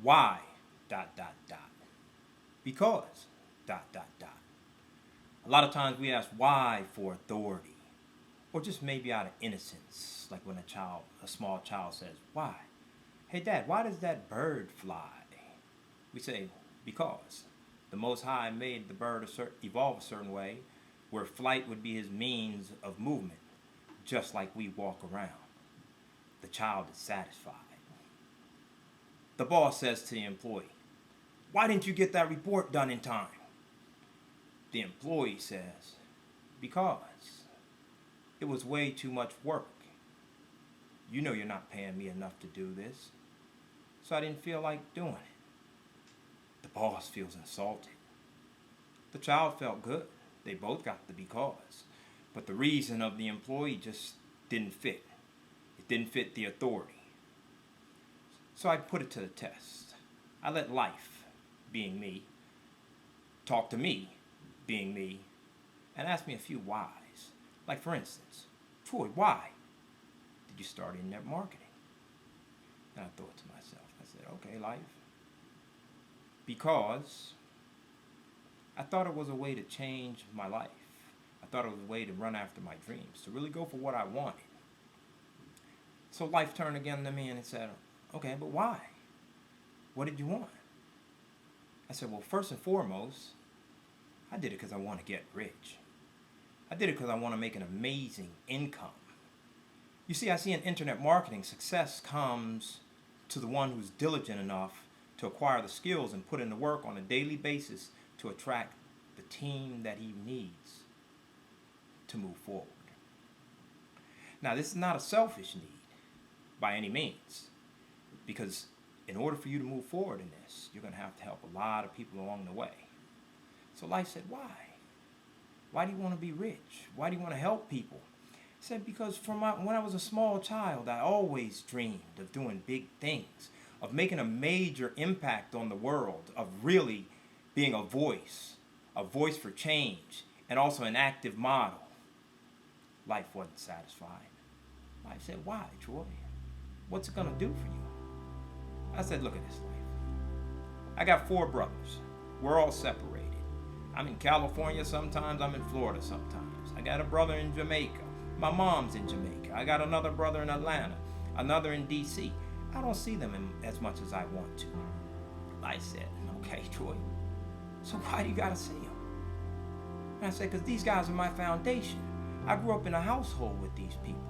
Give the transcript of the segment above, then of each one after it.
Why? Dot, dot, dot. Because, dot, dot, dot. A lot of times we ask why for authority, or just maybe out of innocence, like when a small child says, why? Hey dad, why does that bird fly? We say, because. The Most High made the bird evolve a certain way, where flight would be his means of movement, just like we walk around. The child is satisfied. The boss says to the employee, why didn't you get that report done in time? The employee says, because it was way too much work. You know you're not paying me enough to do this, so I didn't feel like doing it. The boss feels insulted. The child felt good. They both got the because. But the reason of the employee just didn't fit. It didn't fit the authority. So I put it to the test. I let life, being me, talk to me, being me, and ask me a few whys. Like for instance, Troy, why did you start internet marketing? And I thought to myself, I said, okay, life. Because I thought it was a way to change my life. I thought it was a way to run after my dreams, to really go for what I wanted. So life turned again to me and it said, okay, but why? What did you want? I said, well, first and foremost, I did it because I want to get rich. I did it because I want to make an amazing income. You see, I see in internet marketing, success comes to the one who's diligent enough to acquire the skills and put in the work on a daily basis to attract the team that he needs to move forward. Now, this is not a selfish need by any means, because in order for you to move forward in this, you're going to have to help a lot of people along the way. So life said, why? Why do you want to be rich? Why do you want to help people? I said, because when I was a small child, I always dreamed of doing big things, of making a major impact on the world, of really being a voice for change, and also an active model. Life wasn't satisfied. Life said, why, Troy? What's it going to do for you? I said, look at this life. I got 4 brothers. We're all separated. I'm in California sometimes, I'm in Florida sometimes. I got a brother in Jamaica. My mom's in Jamaica. I got another brother in Atlanta, another in DC. I don't see them as much as I want to. I said, okay, Troy, so why do you gotta see them? And I said, because these guys are my foundation. I grew up in a household with these people.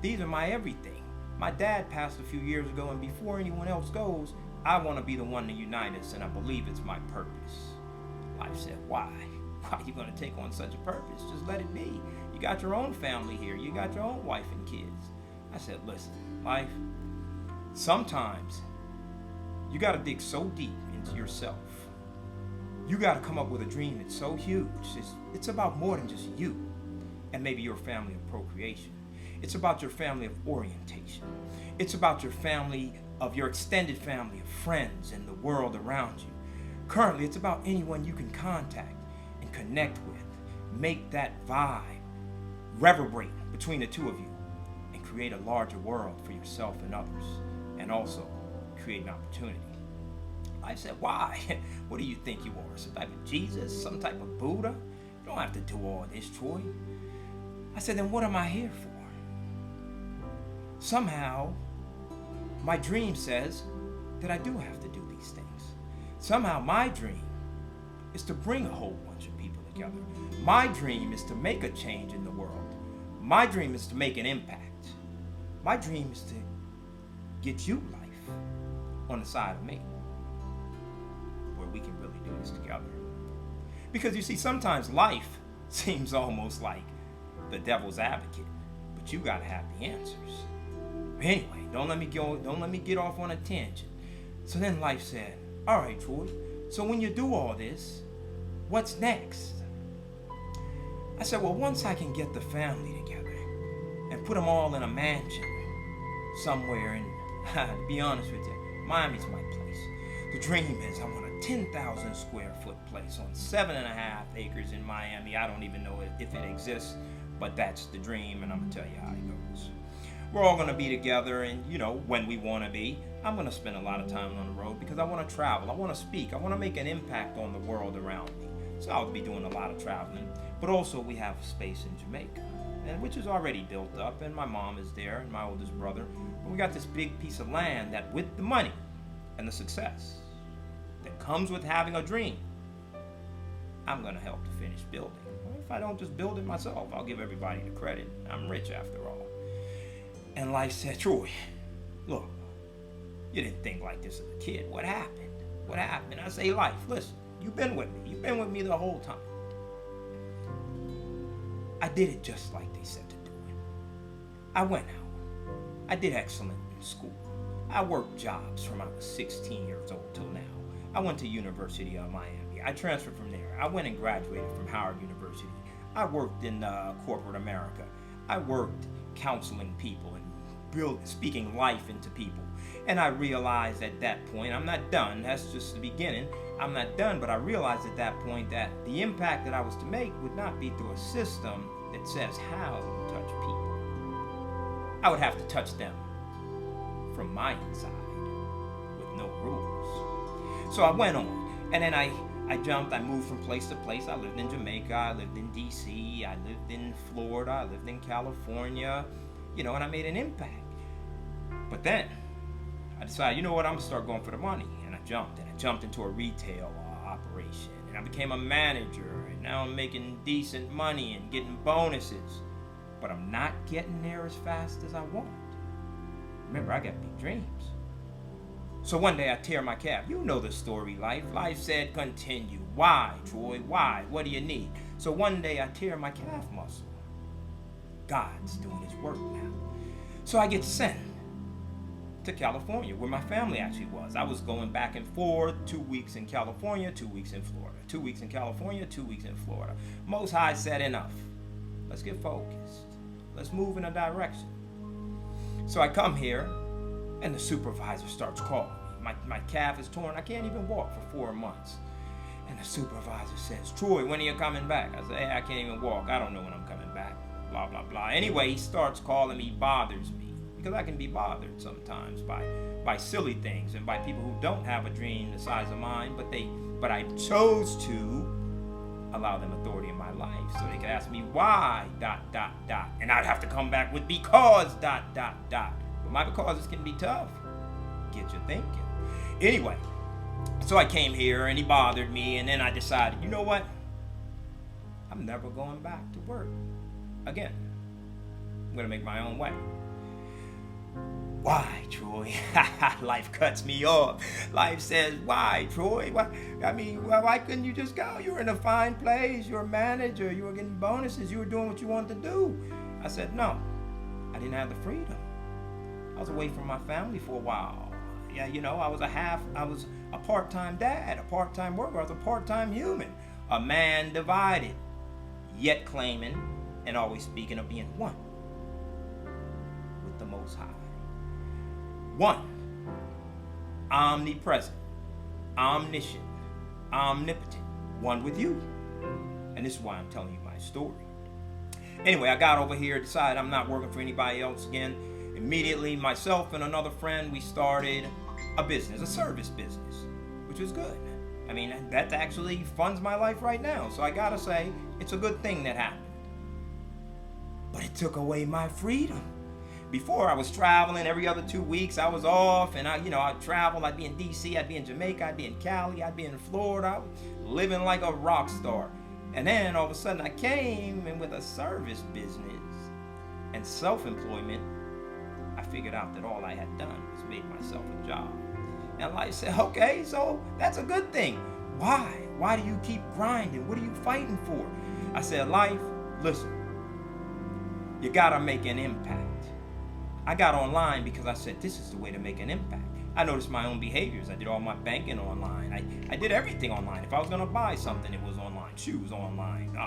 These are my everything. My dad passed a few years ago, and before anyone else goes, I want to be the one to unite us, and I believe it's my purpose. Life said, why? Why are you going to take on such a purpose? Just let it be. You got your own family here. You got your own wife and kids. I said, listen, life, sometimes you got to dig so deep into yourself. You got to come up with a dream that's so huge. It's about more than just you and maybe your family of procreation. It's about your family of orientation. It's about your family of your extended family of friends and the world around you. Currently, it's about anyone you can contact and connect with. Make that vibe reverberate between the two of you and create a larger world for yourself and others, and also create an opportunity. I said, why? What do you think you are? Some type of Jesus? Some type of Buddha? You don't have to do all this, Troy. I said, then what am I here for? Somehow, my dream says that I do have to do these things. Somehow, my dream is to bring a whole bunch of people together. My dream is to make a change in the world. My dream is to make an impact. My dream is to get you life on the side of me, where we can really do this together. Because you see, sometimes life seems almost like the devil's advocate, but you gotta have the answers. Anyway, don't let me get off on a tangent. So then life said, all right, Troy, so when you do all this, what's next? I said, well, once I can get the family together and put them all in a mansion somewhere, and to be honest with you, Miami's my place. The dream is I want a 10,000 square foot place on 7.5 acres in Miami. I don't even know if it exists, but that's the dream, and I'm gonna tell you how it goes. We're all going to be together, and when we want to be. I'm going to spend a lot of time on the road because I want to travel. I want to speak. I want to make an impact on the world around me. So I'll be doing a lot of traveling. But also we have space in Jamaica, which is already built up, and my mom is there and my oldest brother. And we got this big piece of land that, with the money and the success that comes with having a dream, I'm going to help to finish building. If I don't just build it myself, I'll give everybody the credit. I'm rich after all. And life said, Troy, look, you didn't think like this as a kid. What happened? What happened? I say, life, listen, you've been with me. You've been with me the whole time. I did it just like they said to do it. I went out. I did excellent in school. I worked jobs from I was 16 years old till now. I went to University of Miami. I transferred from there. I went and graduated from Howard University. I worked in corporate America. I worked counseling people and speaking life into people. And I realized at that point, I'm not done. That's just the beginning. I'm not done, but I realized at that point that the impact that I was to make would not be through a system that says how you touch people. I would have to touch them from my inside with no rules. So I went on, and then I jumped. I moved from place to place. I lived in Jamaica. I lived in D.C. I lived in Florida. I lived in California, and I made an impact. But then I decided, you know what, I'm going to start going for the money. And I jumped into a retail operation. And I became a manager. And now I'm making decent money and getting bonuses. But I'm not getting there as fast as I want. Remember, I got big dreams. So one day I tear my calf. You know the story, life. Life said continue. Why, Troy? Why? What do you need? So one day I tear my calf muscle. God's doing his work now. So I get sent to California, where my family actually was. I was going back and forth, 2 weeks in California, 2 weeks in Florida. 2 weeks in California, 2 weeks in Florida. Most High said enough. Let's get focused. Let's move in a direction. So I come here, and the supervisor starts calling me. My calf is torn. I can't even walk for 4 months. And the supervisor says, Troy, when are you coming back? I say, hey, I can't even walk. I don't know when I'm coming back. Blah, blah, blah. Anyway, he starts calling me, bothers me. Because I can be bothered sometimes by silly things and by people who don't have a dream the size of mine, but I chose to allow them authority in my life so they could ask me why, ... And I'd have to come back with because, ... But my becauses can be tough. Get you thinking. Anyway, so I came here and he bothered me, and then I decided, you know what? I'm never going back to work again. I'm going to make my own way. Why, Troy? Life cuts me off. Life says, why, Troy? Why couldn't you just go? You were in a fine place. You're a manager. You were getting bonuses. You were doing what you wanted to do. I said, no. I didn't have the freedom. I was away from my family for a while. Yeah, I was a part-time dad, a part-time worker. I was a part-time human. A man divided, yet claiming and always speaking of being one with the Most High. One, omnipresent, omniscient, omnipotent, one with you. And this is why I'm telling you my story. Anyway, I got over here, decided I'm not working for anybody else again. Immediately, myself and another friend, we started a business, a service business, which was good. That actually funds my life right now. So I gotta say, it's a good thing that happened. But it took away my freedom. Before, I was traveling every other 2 weeks. I was off, and I'd travel. I'd be in D.C., I'd be in Jamaica, I'd be in Cali, I'd be in Florida. I was living like a rock star. And then all of a sudden I came in with a service business and self-employment. I figured out that all I had done was made myself a job. And life said, okay, so that's a good thing. Why? Why do you keep grinding? What are you fighting for? I said, life, listen, you gotta make an impact. I got online because I said, this is the way to make an impact. I noticed my own behaviors. I did all my banking online. I did everything online. If I was going to buy something, it was online. Shoes online,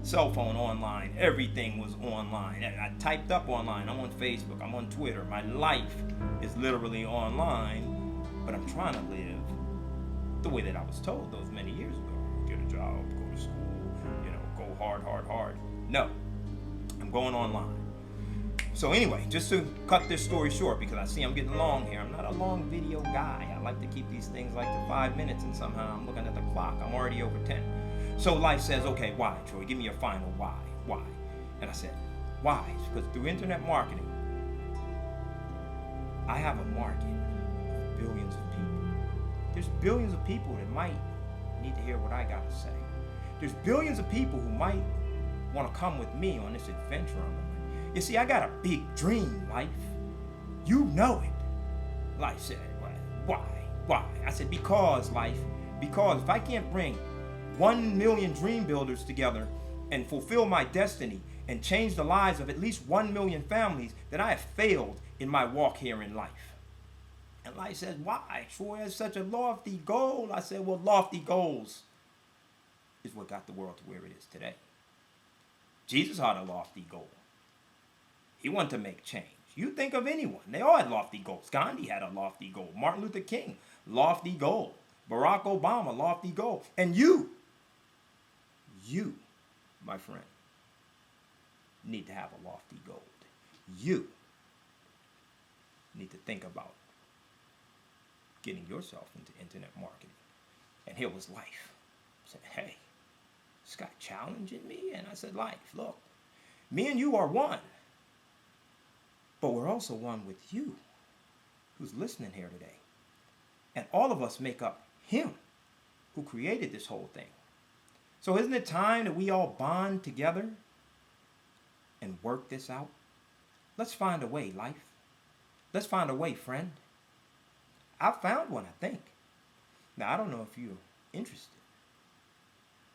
cell phone online. Everything was online. I typed up online. I'm on Facebook. I'm on Twitter. My life is literally online, but I'm trying to live the way that I was told those many years ago. Get a job, go to school, go hard. No, I'm going online. So anyway, just to cut this story short, because I see I'm getting long here. I'm not a long video guy. I like to keep these things like to 5 minutes, and somehow I'm looking at the clock. I'm already over 10. So life says, okay, why, Troy? Give me a final why. Why? And I said, why? Because through internet marketing, I have a market of billions of people. There's billions of people that might need to hear what I got to say. There's billions of people who might want to come with me on this adventure I'm on. You see, I got a big dream, life. You know it. Life said, why? Why? I said, because, life. Because if I can't bring 1 million dream builders together and fulfill my destiny and change the lives of at least 1 million families, then I have failed in my walk here in life. And life says, why? Troy has such a lofty goal. I said, well, lofty goals is what got the world to where it is today. Jesus had a lofty goal. He wanted to make change. You think of anyone. They all had lofty goals. Gandhi had a lofty goal. Martin Luther King, lofty goal. Barack Obama, lofty goal. And you, my friend, need to have a lofty goal. You need to think about getting yourself into internet marketing. And here was life. I said, hey, this guy challenging me? And I said, life, look, me and you are one. But we're also one with you who's listening here today. And all of us make up him who created this whole thing. So isn't it time that we all bond together and work this out? Let's find a way, life. Let's find a way, friend. I've found one, I think. Now, I don't know if you're interested,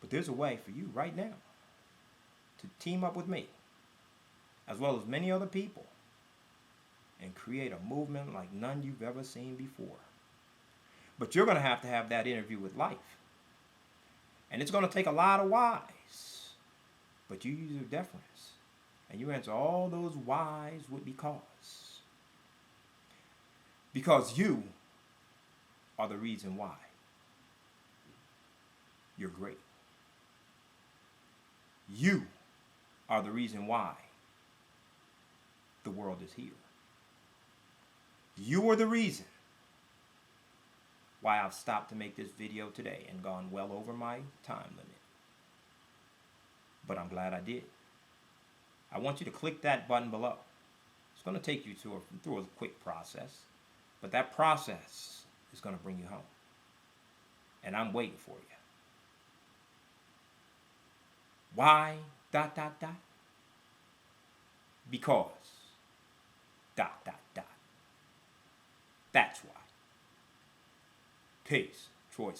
but there's a way for you right now to team up with me, as well as many other people, and create a movement like none you've ever seen before. But you're going to have that interview with life. And it's going to take a lot of whys. But you use your deference. And you answer all those whys with because. Because you are the reason why you're great. You are the reason why the world is here. You are the reason why I've stopped to make this video today and gone well over my time limit. But I'm glad I did. I want you to click that button below. It's going to take you through a quick process, but that process is going to bring you home. And I'm waiting for you. Why? ... Because ... That's why. Peace. Troy signing.